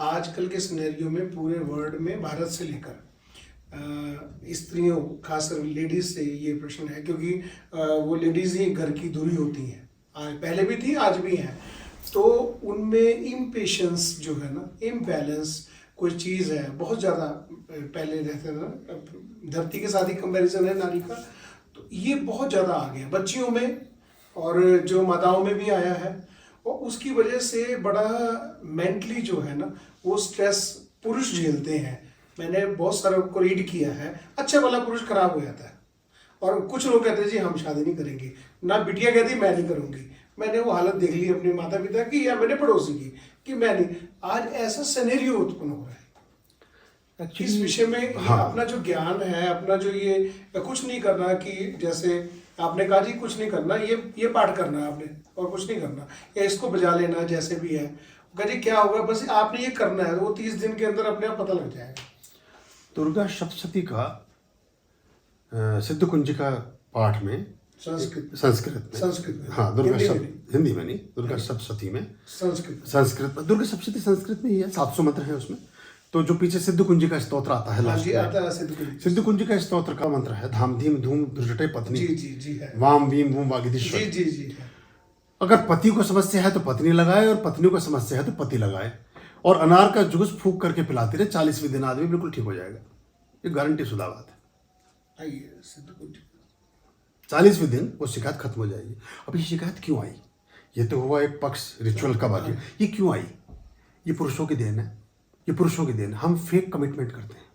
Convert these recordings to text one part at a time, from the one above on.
आजकल के सिनेरियो में पूरे वर्ल्ड में भारत से लेकर स्त्रियों खासकर लेडीज से ये प्रश्न है, क्योंकि वो लेडीज ही घर की धुरी होती हैं, पहले भी थी आज भी हैं। तो उनमें इम्पेशेंस जो है ना, इम्बैलेंस कोई चीज़ है बहुत ज़्यादा। पहले रहते ना, धरती के साथ ही कंपैरिजन है नारी का, तो ये बहुत ज़्यादा आ गया बच्चियों में और जो माताओं में भी आया है। और उसकी वजह से बड़ा मेंटली जो है ना वो स्ट्रेस पुरुष झेलते हैं। मैंने बहुत सारे को रीड किया है, अच्छा वाला पुरुष खराब हो जाता है। और कुछ लोग कहते हैं जी हम शादी नहीं करेंगे, ना बिटिया कहती मैं नहीं करूँगी। मैंने वो हालत देख ली अपने माता पिता की या मेरे पड़ोसी की कि मैं नहीं। आज ऐसा सिनेरियो उत्पन्न हो रहा है इस विषय में। हाँ। अपना जो ज्ञान है, अपना जो ये कुछ नहीं करना, कि जैसे आपने कहा जी कुछ नहीं करना, ये पाठ करना है आपने और कुछ नहीं करना, या इसको बजा लेना जैसे भी है। कहा जी क्या होगा, बस आपने ये करना है, वो 30 दिन के अंदर अपने आप पता लग जाएगा। दुर्गा सप्तशती का सिद्ध कुंजिका पाठ में संस्कृत में हाँ, दुर्गा हिंदी में नहीं, दुर्गा सप्तशती में संस्कृत में। दुर्गा सप्तशती संस्कृत में ही है, 700 मंत्र है उसमें। तो जो पीछे सिद्ध कुंजिका स्तोत्र आता है लास्ट में, सिद्ध कुंजिका स्तोत्र का मंत्र है धाम धीम धूम दुर्जटे पत्नी जी है, वाम वीम वूम वागिदीश्वर। जी। अगर पति को समस्या है तो पत्नी लगाए, और पत्नी को समस्या है तो पति लगाए, और अनार का जूस फूंक करके पिलाते रहे। 40वें दिन आदमी बिल्कुल ठीक हो जाएगा, ये गारंटी शुदा बात है। 40वें दिन वो शिकायत खत्म हो जाएगी। अब ये शिकायत क्यों आई? ये तो हुआ एक पक्ष रिचुअल का बाकी। ये क्यों आई? ये पुरुषों की देन है, ये पुरुषों की देन है। हम फेक कमिटमेंट करते हैं,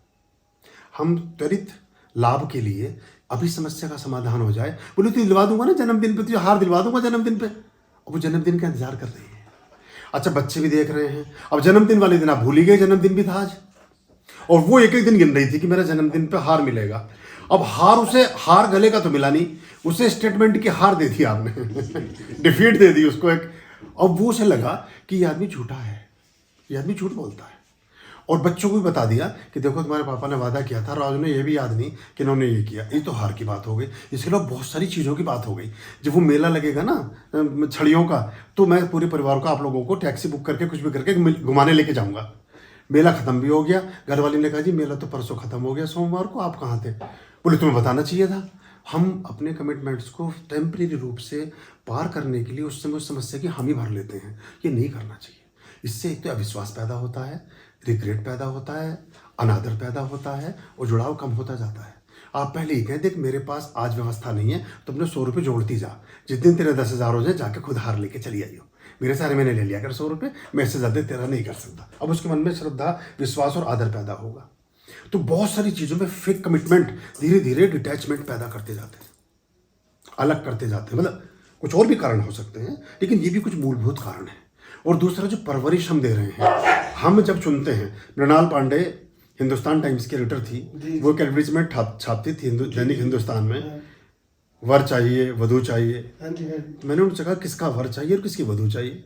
हम त्वरित लाभ के लिए अभी समस्या का समाधान हो जाए, बोले तो दिलवा दूंगा ना जन्मदिन पे, तो हार दिलवा दूंगा जन्मदिन पे। अब वो जन्मदिन का इंतजार कर रही है। अच्छा, बच्चे भी देख रहे हैं। अब जन्मदिन वाले दिन आप भूल ही गए जन्मदिन भी था आज, और वो एक एक दिन गिन रही थी कि मेरा जन्मदिन पे हार मिलेगा। अब उसे हार गले का तो मिला नहीं, उसे स्टेटमेंट की हार दे दी आपने डिफीट दे दी उसको एक। अब वो उसे लगा कि ये आदमी झूठा है, ये आदमी झूठ बोलता है। और बच्चों को भी बता दिया कि देखो तुम्हारे पापा ने वादा किया था, राजू ने ये भी याद नहीं कि इन्होंने ये किया। ये तो हार की बात हो गई। इसके अलावा बहुत सारी चीज़ों की बात हो गई। जब वो मेला लगेगा ना छड़ियों का, तो मैं पूरे परिवार को, आप लोगों को टैक्सी बुक करके कुछ भी करके घुमाने लेके जाऊंगा। मेला खत्म भी हो गया। घर वाली ने कहा जी मेला तो परसों खत्म हो गया, सोमवार को आप कहाँ थे? बोले तुम्हें बताना चाहिए था। हम अपने कमिटमेंट्स को टेम्परेरी रूप से पार करने के लिए उस समय उस समस्या की हामी भर लेते हैं। ये नहीं करना चाहिए। इससे एक तो अविश्वास पैदा होता है, रिग्रेट पैदा होता है, अनादर पैदा होता है, और जुड़ाव कम होता जाता है। आप पहले ही कहें देख मेरे पास आज व्यवस्था नहीं है, तो अपने 100 रुपये जोड़ती जा। जिस दिन तेरे 10,000 हो जाए जाके खुद हार लेके चली आइयो। मेरे सारे मैंने ले लिया कर 100 रुपये, मैं इससे ज़्यादा तेरा नहीं कर सकता। अब उसके मन में श्रद्धा, विश्वास और आदर पैदा होगा। तो बहुत सारी चीज़ों में फेक कमिटमेंट धीरे धीरे डिटैचमेंट पैदा करते जाते हैं, अलग करते जाते हैं। मतलब कुछ और भी कारण हो सकते हैं, लेकिन ये भी कुछ मूलभूत कारण है। और दूसरा जो परवरिश हम दे रहे हैं, हम जब चुनते हैं, मृणाल पांडे हिंदुस्तान टाइम्स की एडिटर थी, वो एक एडवर्टाइजमेंट छापती थी दैनिक हिंदुस्तान में, वर चाहिए वधू चाहिए। मैंने उनसे कहा किसका वर चाहिए और किसकी वधू चाहिए?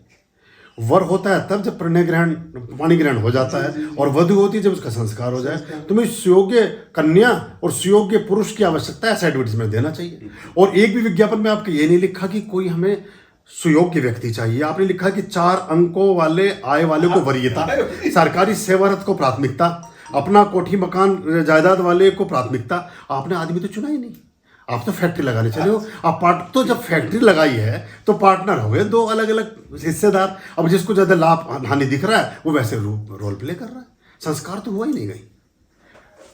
वर होता है तब जब पाणी ग्रहण हो जाता है, और वधु होती है जब उसका संस्कार हो जाए। तुम्हें सुयोग्य कन्या और सुयोग्य पुरुष की आवश्यकता है, ऐसा एडवर्टाइजमेंट देना चाहिए। और एक भी विज्ञापन में आपको ये नहीं लिखा कि कोई हमें सुयोग्य व्यक्ति चाहिए। आपने लिखा कि 4 अंकों वाले आय वाले को वरीयता, सरकारी सेवारत को प्राथमिकता, अपना कोठी मकान जायदाद वाले को प्राथमिकता। आपने आदमी तो चुना ही नहीं, आप तो फैक्ट्री लगाने चले हो। आप तो जब फैक्ट्री लगाई है तो पार्टनर हो गए 2 अलग अलग हिस्सेदार। अब जिसको ज़्यादा लाभ हानि दिख रहा है वो वैसे रोल प्ले कर रहा है। संस्कार तो हुआ ही नहीं गई।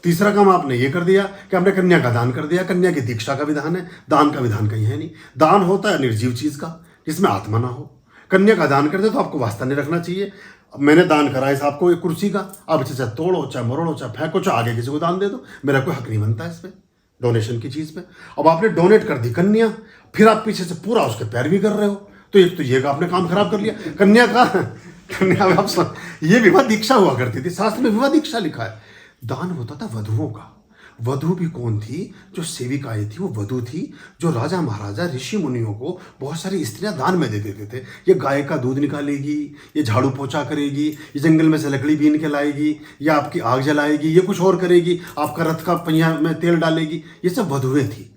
तीसरा काम आपने ये कर दिया कि आपने कन्या का दान कर दिया। कन्या की दीक्षा का विधान है, दान का विधान कहीं है नहीं। दान होता है निर्जीव चीज़ का, जिसमें आत्मा ना हो। कन्या का दान करते तो आपको वास्ता नहीं रखना चाहिए। मैंने दान करा है आपको एक कुर्सी का, आप इसे चाहे तोड़ो, चाहे मरोड़ो, चाहे फेंको, चाहे आगे किसी को दान दे दो, मेरा कोई हक नहीं बनता है इस पर, डोनेशन की चीज़ पे। अब आपने डोनेट कर दी कन्या, फिर आप पीछे से पूरा उसके पैरवी कर रहे हो, तो एक तो ये आपने काम खराब कर लिया। कन्या आप ये विवाह दीक्षा हुआ करती थी, शास्त्र में विवाह दीक्षा लिखा है। दान होता था वधुओं का। वधु भी कौन थी? जो सेविकाएं थी वो वधु थी, जो राजा महाराजा ऋषि मुनियों को बहुत सारी स्त्रियां दान में दे देते थे। ये गाय का दूध निकालेगी, ये झाड़ू पोछा करेगी, ये जंगल में से लकड़ी बीन के लाएगी, या आपकी आग जलाएगी, ये कुछ और करेगी, आपका रथ का पहिया में तेल डालेगी। ये सब वधुएं थी।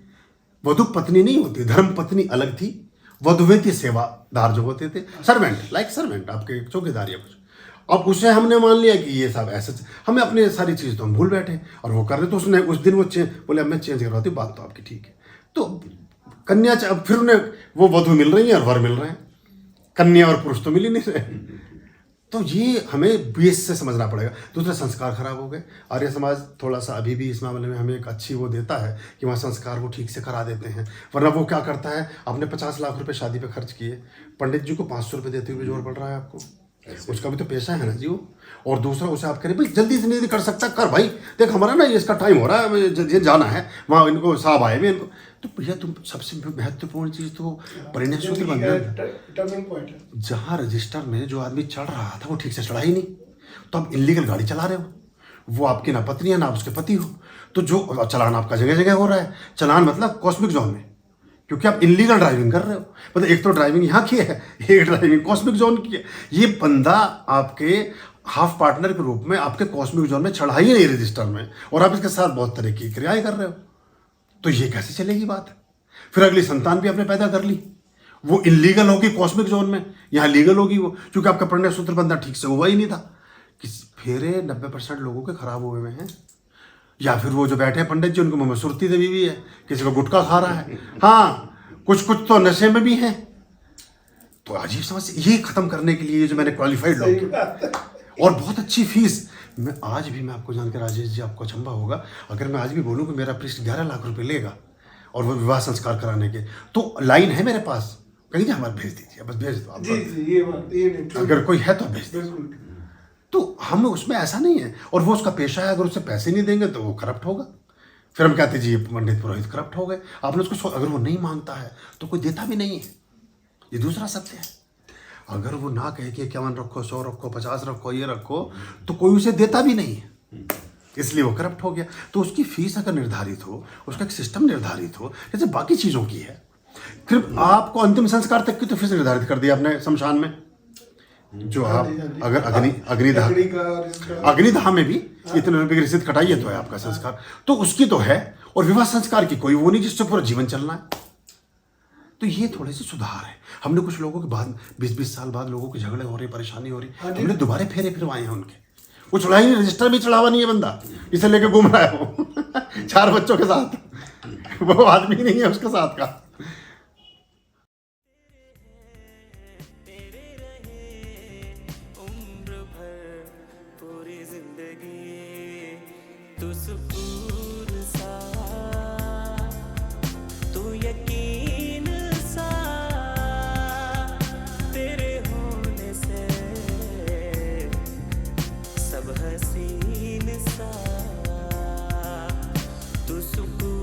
वधु पत्नी नहीं होती, धर्म पत्नी अलग थी, वधुएं थी सेवादार जो होते थे, सर्वेंट, लाइक सर्वेंट, आपके चौकीदार या कुछ। अब उसे हमने मान लिया कि ये सब ऐसे, हमें अपनी सारी चीज़ तो हम भूल बैठे और वो कर रहे, तो उसने उस दिन वो बोले अब मैं चेंज करवाती हूँ, बात तो आपकी ठीक है। तो कन्या अब फिर उन्हें वो वधू मिल रही है और वर मिल रहे हैं, कन्या और पुरुष तो मिल ही नहीं रहे। तो ये हमें बेस से समझना पड़ेगा। दूसरे संस्कार खराब हो गए। आर्य समाज थोड़ा सा अभी भी इस मामले में हमें एक अच्छी वो देता है कि वहाँ संस्कार वो ठीक से करा देते हैं, वरना वो क्या करता है, आपने 50 लाख रुपए शादी पे खर्च किए, पंडित जी को 500 रुपये देते हुए जोर पड़ रहा है आपको, उसका भी तो पैसा है ना जी वो। और दूसरा उसे आप करें भाई जल्दी से नहीं कर सकता, कर भाई, देख हमारा ना ये इसका टाइम हो रहा है, ये जाना है वहाँ, इनको साहब आए हुए इनको। तो भैया तुम सबसे महत्वपूर्ण चीज़ तो परिणय सूत्र बंधन, टर्निंग पॉइंट है। जहाँ रजिस्टर में जो आदमी चढ़ रहा था वो ठीक से चढ़ा ही नहीं, तो आप इलीगल गाड़ी चला रहे हो, वो आपकी ना पत्नी है ना उसके पति हो, तो जो चलान आपका जगह जगह हो रहा है, चलान मतलब कॉस्मिक जोन में, क्योंकि आप इलीगल ड्राइविंग कर रहे हो। मतलब एक तो ड्राइविंग यहाँ की है, एक ड्राइविंग कॉस्मिक जोन की है। ये बंदा आपके हाफ पार्टनर के रूप में आपके कॉस्मिक जोन में चढ़ा ही नहीं रजिस्टर में, और आप इसके साथ बहुत तरह की क्रियाएं कर रहे हो, तो ये कैसे चलेगी बात। फिर अगली संतान भी आपने पैदा कर ली, वो इलीगल होगी कॉस्मिक जोन में, यहाँ लीगल होगी वो, क्योंकि आपका परिणय सूत्र बंधन ठीक से हुआ ही नहीं था। कि फेरे 90% लोगों के खराब हुए हैं, या फिर वो जो बैठे हैं पंडित जी उनको मुंह में सुरती दबी हुई है, किसी को गुटखा खा रहा है, हाँ कुछ तो नशे में भी हैं। तो अजीब समस्या, ये खत्म करने के लिए जो मैंने क्वालिफाइड लोग और बहुत अच्छी फीस, मैं आज भी, मैं आपको जानकर राजेश जी आपको अचंभा होगा, अगर मैं आज भी बोलूँ कि मेरा पृष्ठ 11 लाख रुपए लेगा और वो विवाह संस्कार कराने के, तो लाइन है मेरे पास, कहीं ना हमारे भेज दीजिए, बस भेज दो आप, ये अगर कोई है तो भेज दो। तो हम उसमें ऐसा नहीं है, और वो उसका पेशा है, अगर उससे पैसे नहीं देंगे तो वो करप्ट होगा, फिर हम कहते जी ये पंडित पुरोहित करप्ट हो गए। आपने उसको, अगर वो नहीं मांगता है तो कोई देता भी नहीं है, ये दूसरा सत्य है। अगर वो ना कहे कि 51 रखो, 100 रखो, 50 रखो, ये रखो, तो कोई उसे देता भी नहीं है, इसलिए वो करप्ट हो गया। तो उसकी फीस अगर निर्धारित हो, उसका एक सिस्टम निर्धारित हो, जैसे बाकी चीज़ों की है, फिर आपको अंतिम संस्कार तक की तो फीस निर्धारित कर दिया आपने शमशान में, जो आप अगर अग्निदाह में भी इतने रुपए की रसीद कटाइए तो है आपका संस्कार, तो उसकी तो है, और विवाह संस्कार की कोई वो नहीं जिससे पूरा जीवन चलना है। तो ये थोड़े से सुधार है। हमने कुछ लोगों के बाद 20-20 साल बाद लोगों के झगड़े हो रहे, परेशानी हो रही, हमने दोबारा फेरे फिरवाए हैं उनके, वो चढ़ा ही नहीं, रजिस्टर भी चढ़ावा नहीं है बंदा, इसे लेके घूम रहा है वो 4 बच्चों के साथ, वो आदमी नहीं है उसके साथ का। हसीन सा तू सुकून